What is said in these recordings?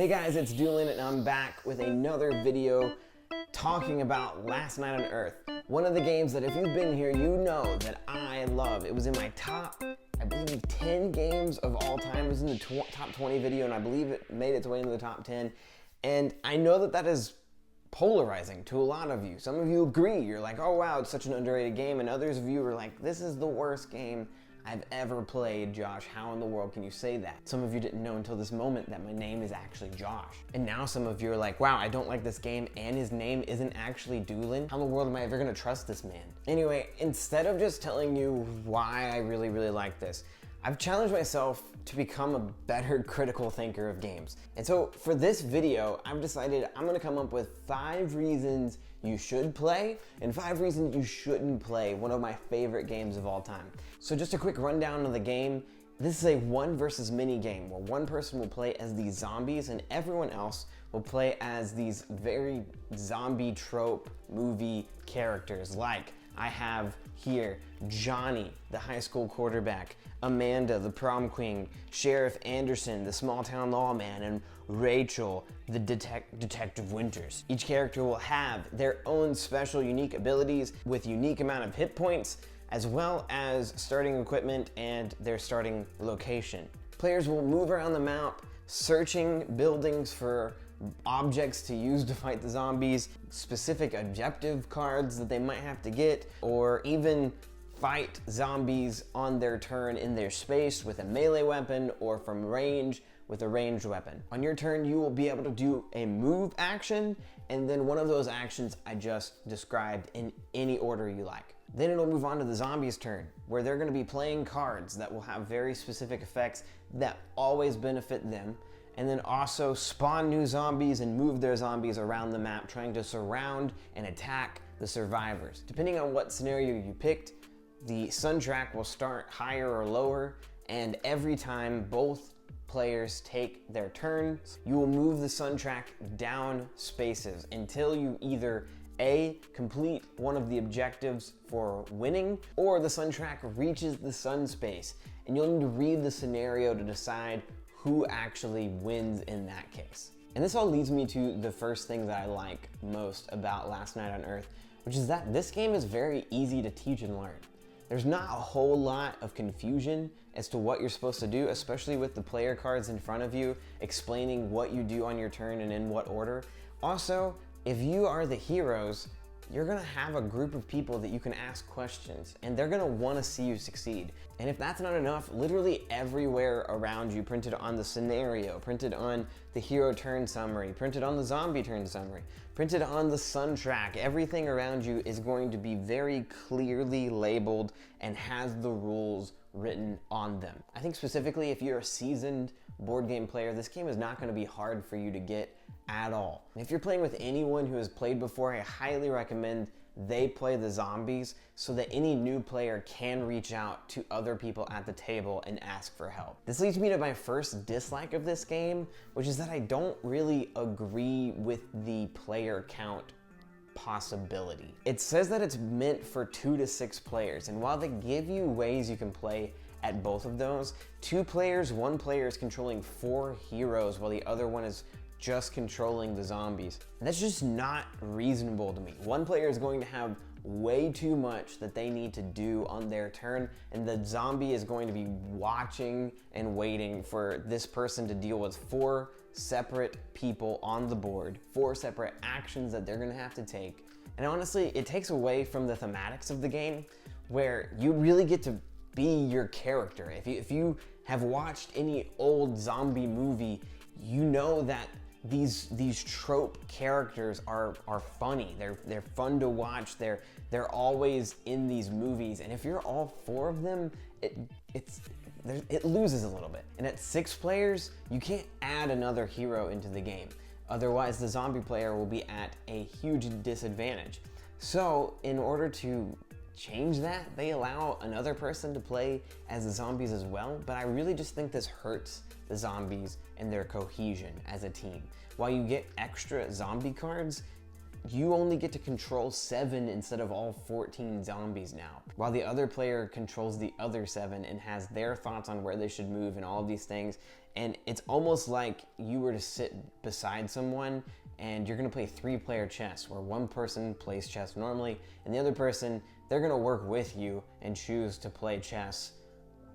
Hey guys, it's Duelin and I'm back with another video talking about Last Night on Earth. One of the games that if you've been here, you know that I love. It was in my top, I believe, 10 games of all time. It was in the top 20 video and I believe it made its way into the top 10. And I know that that is polarizing to a lot of you. Some of you agree. You're like, oh wow, it's such an underrated game. And others of you are like, this is the worst game I've ever played. Josh, how in the world can you say that? Some of you didn't know until this moment that my name is actually Josh. And now some of you are like, wow, I don't like this game and his name isn't actually Duelin. How in the world am I ever gonna trust this man? Anyway, instead of just telling you why I really like this, I've challenged myself to become a better critical thinker of games. And so for this video, I've decided I'm gonna come up with 5 reasons you should play and 5 reasons you shouldn't play one of my favorite games of all time. So just a quick rundown of the game. This is a 1 versus mini game where one person will play as these zombies and everyone else will play as these very zombie trope movie characters. Like I have here Johnny, the high school quarterback, Amanda, the prom queen, Sheriff Anderson, the small town lawman, and Rachel, the Detective Winters. Each character will have their own special unique abilities with unique amount of hit points, as well as starting equipment and their starting location. Players will move around the map, searching buildings for objects to use to fight the zombies, specific objective cards that they might have to get, or even fight zombies on their turn in their space with a melee weapon or from range with a ranged weapon. On your turn, you will be able to do a move action and then one of those actions I just described in any order you like. Then it'll move on to the zombies' turn, where they're gonna be playing cards that will have very specific effects that always benefit them, and then also spawn new zombies and move their zombies around the map, trying to surround and attack the survivors. Depending on what scenario you picked, the sun track will start higher or lower, and every time both players take their turns, you will move the sun track down spaces until you either A, complete one of the objectives for winning, or the sun track reaches the sun space, and you'll need to read the scenario to decide who actually wins in that case. And this all leads me to the first thing that I like most about Last Night on Earth, which is that this game is very easy to teach and learn. There's not a whole lot of confusion as to what you're supposed to do, especially with the player cards in front of you explaining what you do on your turn and in what order. Also, if you are the heroes, you're gonna have a group of people that you can ask questions and they're gonna wanna see you succeed. And if that's not enough, literally everywhere around you, printed on the scenario, printed on the hero turn summary, printed on the zombie turn summary, printed on the sun track, everything around you is going to be very clearly labeled and has the rules written on them. I think specifically if you're a seasoned board game player, this game is not gonna be hard for you to get at all. If you're playing with anyone who has played before, I highly recommend they play the zombies so that any new player can reach out to other people at the table and ask for help. This leads me to my first dislike of this game, which is that I don't really agree with the player count possibility. It says that it's meant for 2 to 6 players, and while they give you ways you can play at both of those, 2 players, 1 player is controlling 4 heroes while the other one is just controlling the zombies. And that's just not reasonable to me. 1 player is going to have way too much that they need to do on their turn, and the zombie is going to be watching and waiting for this person to deal with 4 separate people on the board, 4 separate actions that they're gonna have to take. And honestly, it takes away from the thematics of the game where you really get to be your character. If you have watched any old zombie movie, you know that these trope characters are funny. They're fun to watch. They're always in these movies, and if you're all 4 of them, it loses a little bit. And at 6 players, you can't add another hero into the game. Otherwise, the zombie player will be at a huge disadvantage. So, in order to change that, they allow another person to play as the zombies as well, but I really just think this hurts the zombies and their cohesion as a team. While you get extra zombie cards, you only get to control 7 instead of all 14 zombies now, while the other player controls the other 7 and has their thoughts on where they should move and all of these things. And it's almost like you were to sit beside someone and you're gonna play 3-player chess, where one person plays chess normally and the other person, they're gonna work with you and choose to play chess,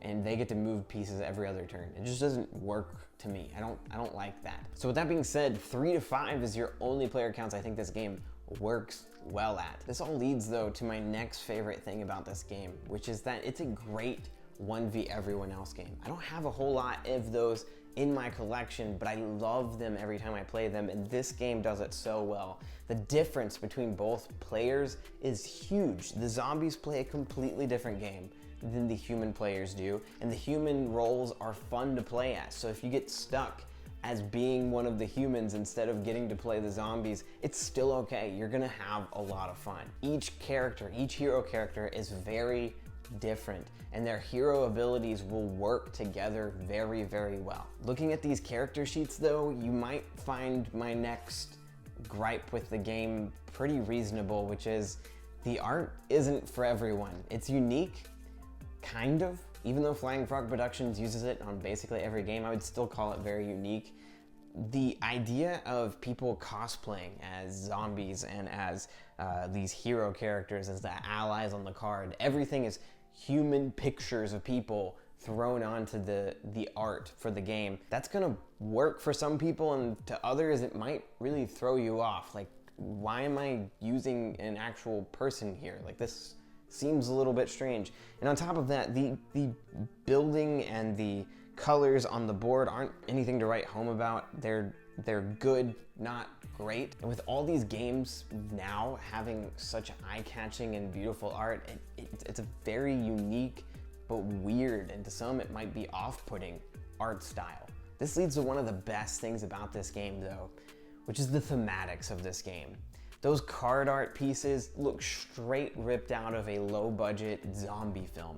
and they get to move pieces every other turn. It just doesn't work to me. I don't like that. So with that being said, 3 to 5 is your only player counts I think this game works well at. This all leads though to my next favorite thing about this game, which is that it's a great 1v everyone else game. I don't have a whole lot of those in my collection, but I love them every time I play them, and this game does it so well. The difference between both players is huge. The zombies play a completely different game than the human players do, and the human roles are fun to play as. So if you get stuck as being one of the humans instead of getting to play the zombies, it's still okay. You're gonna have a lot of fun. Each character, each hero character is very different, and their hero abilities will work together very, very well. Looking at these character sheets though, you might find my next gripe with the game pretty reasonable, which is the art isn't for everyone. It's unique, kind of. Even though Flying Frog Productions uses it on basically every game, I would still call it very unique. The idea of people cosplaying as zombies and as these hero characters, as the allies on the card, everything is human pictures of people thrown onto the art for the game. That's gonna work for some people, and to others it might really throw you off. Like, why am I using an actual person here? Like, this seems a little bit strange. And on top of that, the building and the colors on the board aren't anything to write home about. They're good, not great. And with all these games now having such eye-catching and beautiful art, it's a very unique but weird, and to some it might be off-putting art style. This leads to one of the best things about this game though, which is the thematics of this game. Those card art pieces look straight ripped out of a low-budget zombie film.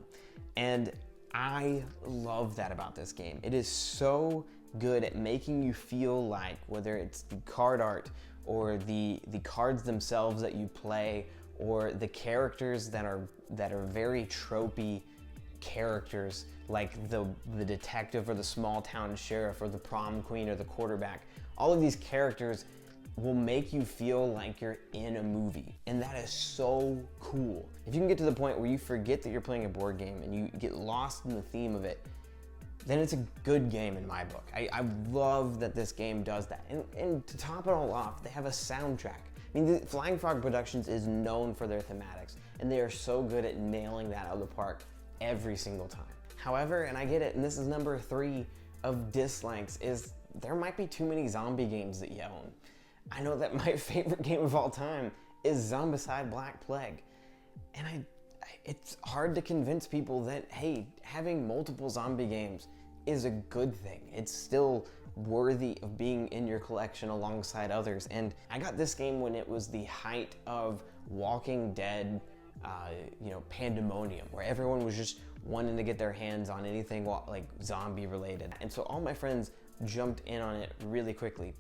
And I love that about this game. It is so good at making you feel like, whether it's the card art or the cards themselves that you play, or the characters that are very tropey characters, like the detective or the small town sheriff or the prom queen or the quarterback. All of these characters will make you feel like you're in a movie, and that is so cool. If you can get to the point where you forget that you're playing a board game and you get lost in the theme of it, then it's a good game in my book. I love that this game does that. And to top it all off, they have a soundtrack. I mean, Flying Frog Productions is known for their thematics, and they are so good at nailing that out of the park every single time. However, and I get it, and this is number 3 of dislikes, is there might be too many zombie games that you own. I know that my favorite game of all time is Zombicide Black Plague. And it's hard to convince people that, hey, having multiple zombie games is a good thing. It's still worthy of being in your collection alongside others. And I got this game when it was the height of Walking Dead, pandemonium, where everyone was just wanting to get their hands on anything like zombie related. And so all my friends jumped in on it really quickly.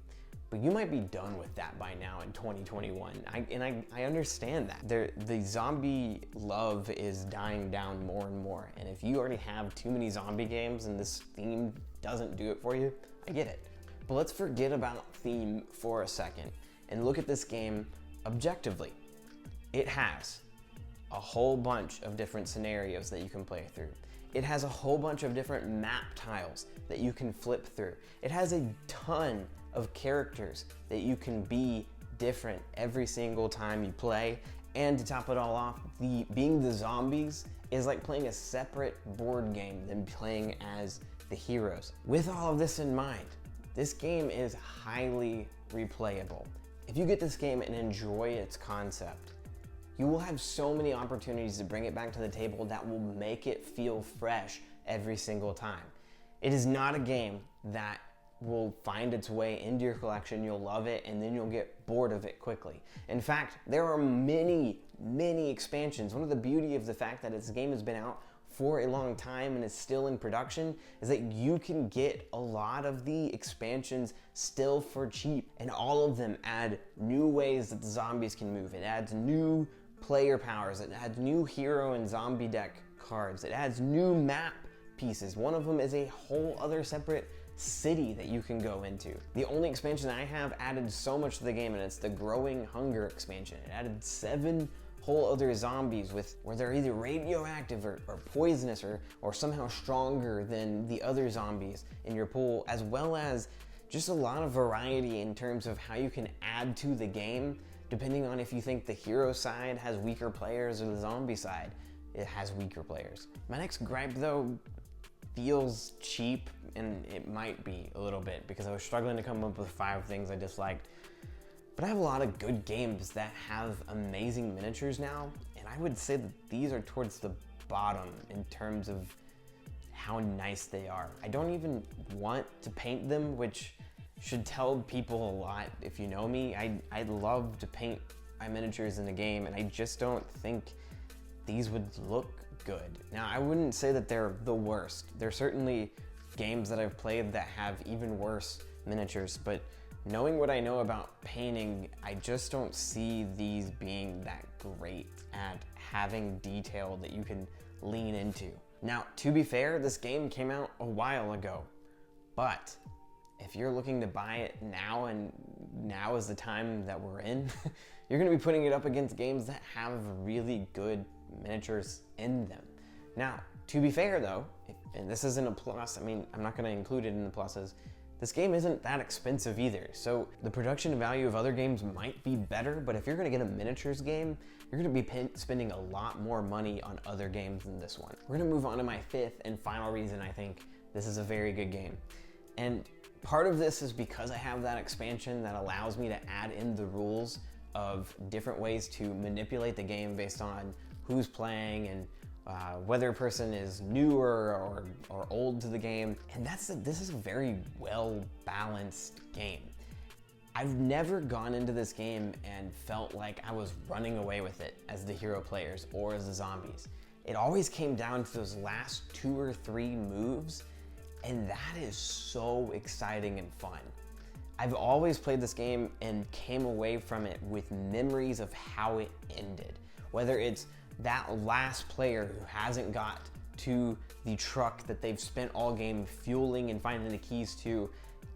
But you might be done with that by now in 2021. I understand that. The zombie love is dying down more and more. And if you already have too many zombie games and this theme doesn't do it for you, I get it. But let's forget about theme for a second and look at this game objectively. It has a whole bunch of different scenarios that you can play through. It has a whole bunch of different map tiles that you can flip through. It has a ton of characters that you can be different every single time you play. And to top it all off, being the zombies is like playing a separate board game than playing as the heroes. With all of this in mind, this game is highly replayable. If you get this game and enjoy its concept, you will have so many opportunities to bring it back to the table that will make it feel fresh every single time. It is not a game that will find its way into your collection, you'll love it, and then you'll get bored of it quickly. In fact, there are many expansions. One of the beauty of the fact that this game has been out for a long time and is still in production is that you can get a lot of the expansions still for cheap, and all of them add new ways that the zombies can move. It adds new player powers, it adds new hero and zombie deck cards, it adds new map pieces. One of them is a whole other separate city that you can go into. The only expansion I have added so much to the game, and it's the Growing Hunger expansion. It added 7 whole other zombies where they're either radioactive or poisonous or somehow stronger than the other zombies in your pool, as well as just a lot of variety in terms of how you can add to the game depending on if you think the hero side has weaker players or the zombie side it has weaker players. My next gripe though feels cheap, and it might be a little bit because I was struggling to come up with 5 things I disliked. But I have a lot of good games that have amazing miniatures now, and I would say that these are towards the bottom in terms of how nice they are. I don't even want to paint them, which should tell people a lot if you know me. I love to paint my miniatures in the game, and I just don't think these would look good. Now, I wouldn't say that they're the worst. There's certainly games that I've played that have even worse miniatures, but knowing what I know about painting, I just don't see these being that great at having detail that you can lean into. Now, to be fair, this game came out a while ago, but if you're looking to buy it now, and now is the time that we're in, you're gonna be putting it up against games that have really good miniatures in them. Now, to be fair though, and this isn't a plus, I mean, I'm not gonna include it in the pluses, this game isn't that expensive either. So the production value of other games might be better, but if you're gonna get a miniatures game, you're gonna be spending a lot more money on other games than this one. We're gonna move on to my 5th and final reason I think this is a very good game. And part of this is because I have that expansion that allows me to add in the rules of different ways to manipulate the game based on who's playing and whether a person is newer or old to the game. And this is a very well-balanced game. I've never gone into this game and felt like I was running away with it as the hero players or as the zombies. It always came down to those last 2 or 3 moves, and that is so exciting and fun. I've always played this game and came away from it with memories of how it ended. Whether it's that last player who hasn't got to the truck that they've spent all game fueling and finding the keys to,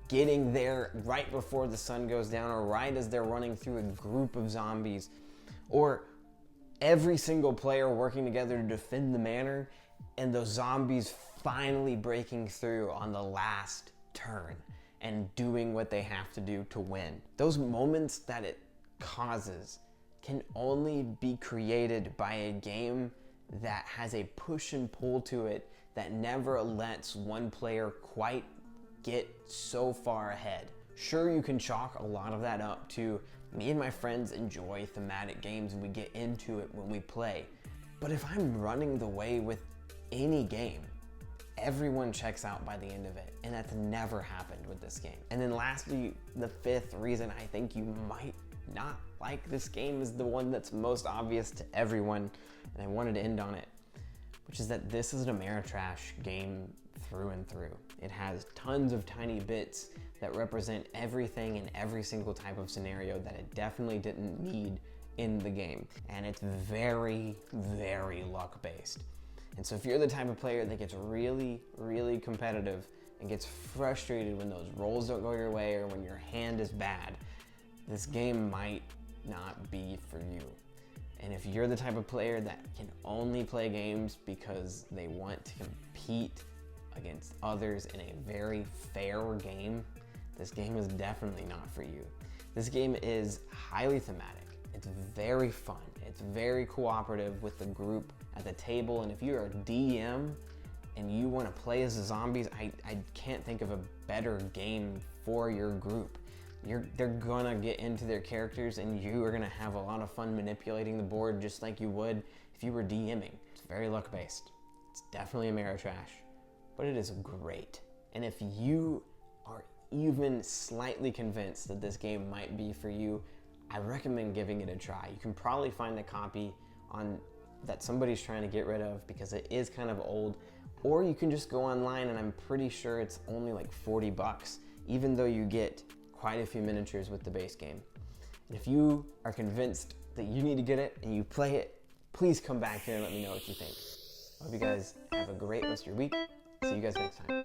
getting there right before the sun goes down or right as they're running through a group of zombies, or every single player working together to defend the manor and those zombies finally breaking through on the last turn and doing what they have to do to win. Those moments that it causes can only be created by a game that has a push and pull to it that never lets one player quite get so far ahead. Sure, you can chalk a lot of that up to me and my friends enjoy thematic games and we get into it when we play. But if I'm running the way with any game, everyone checks out by the end of it, and that's never happened with this game. And then lastly, the 5th reason I think you might not like this game is the one that's most obvious to everyone, and I wanted to end on it, which is that this is an Ameritrash game through and through. It has tons of tiny bits that represent everything in every single type of scenario that it definitely didn't need in the game. And it's very, very luck-based. And so if you're the type of player that gets really, really competitive and gets frustrated when those rolls don't go your way or when your hand is bad, this game might not be for you. And if you're the type of player that can only play games because they want to compete against others in a very fair game, this game is definitely not for you. This game is highly thematic. It's very fun. It's very cooperative with the group at the table. And if you're a DM and you want to play as the zombies, I can't think of a better game for your group. They're gonna get into their characters and you are gonna have a lot of fun manipulating the board just like you would if you were DMing. It's very luck-based. It's definitely Ameritrash, but it is great. And if you are even slightly convinced that this game might be for you, I recommend giving it a try. You can probably find a copy on that somebody's trying to get rid of because it is kind of old, or you can just go online and I'm pretty sure it's only like 40 bucks, even though you get quite a few miniatures with the base game. And if you are convinced that you need to get it and you play it, please come back here and let me know what you think. I hope you guys have a great rest of your week. See you guys next time.